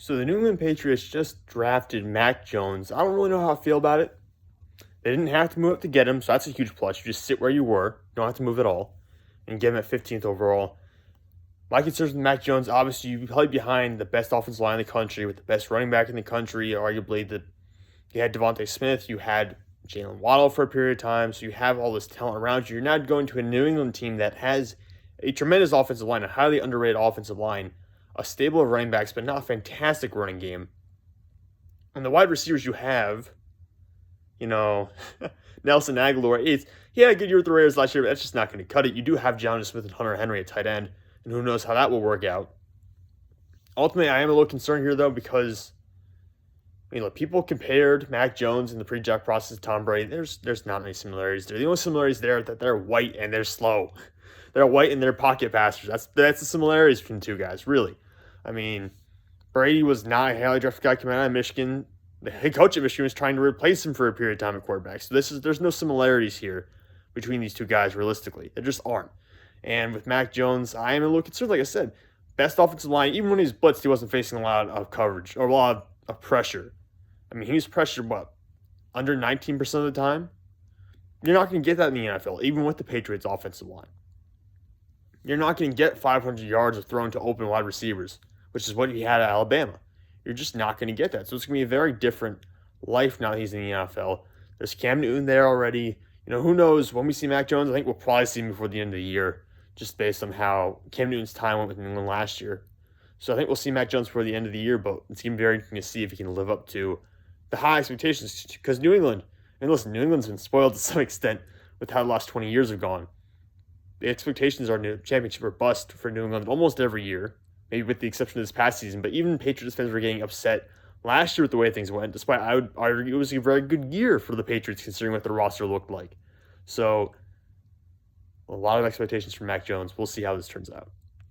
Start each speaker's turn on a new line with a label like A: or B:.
A: So the New England Patriots just drafted Mac Jones. I don't really know how I feel about it. They didn't have to move up to get him, so that's a huge plus. You just sit where you were, you don't have to move at all, and get him at 15th overall. My concerns with Mac Jones, obviously, you play behind the best offensive line in the country with the best running back in the country. Arguably, you had Devontae Smith, you had Jalen Waddle for a period of time, so you have all this talent around you. You're now going to a New England team that has a tremendous offensive line, a highly underrated offensive line, a stable of running backs, but not a fantastic running game. And the wide receivers you have, you know, Nelson Aguilar, he had a good year with the Raiders last year, but that's just not going to cut it. You do have John Smith and Hunter Henry at tight end, and who knows how that will work out. Ultimately, I am a little concerned here, though, because look, people compared Mac Jones in the pre-draft process to Tom Brady. There's not many similarities there. The only similarities there are that they're white and they're slow. They're white and they're pocket passers. That's the similarities between the two guys, really. I mean, Brady was not a highly drafted guy coming out of Michigan. The head coach at Michigan was trying to replace him for a period of time at quarterback. So there's no similarities here between these two guys realistically. There just aren't. And with Mac Jones, I am a little concerned. Like I said, best offensive line. Even when he was blitzed, he wasn't facing a lot of coverage or a lot of pressure. I mean, he was pressured, under 19% of the time? You're not going to get that in the NFL, even with the Patriots' offensive line. You're not going to get 500 yards of thrown to open wide receivers, which is what he had at Alabama. You're just not going to get that. So it's going to be a very different life now that he's in the NFL. There's Cam Newton there already. Who knows? When we see Mac Jones, I think we'll probably see him before the end of the year, just based on how Cam Newton's time went with New England last year. So I think we'll see Mac Jones before the end of the year, but it's going to be very interesting to see if he can live up to the high expectations, because New England's been spoiled to some extent with how the last 20 years have gone. The expectations are new championship or bust for New England almost every year, maybe with the exception of this past season, but even Patriots fans were getting upset last year with the way things went, despite I would argue it was a very good year for the Patriots considering what their roster looked like. So a lot of expectations for Mac Jones. We'll see how this turns out.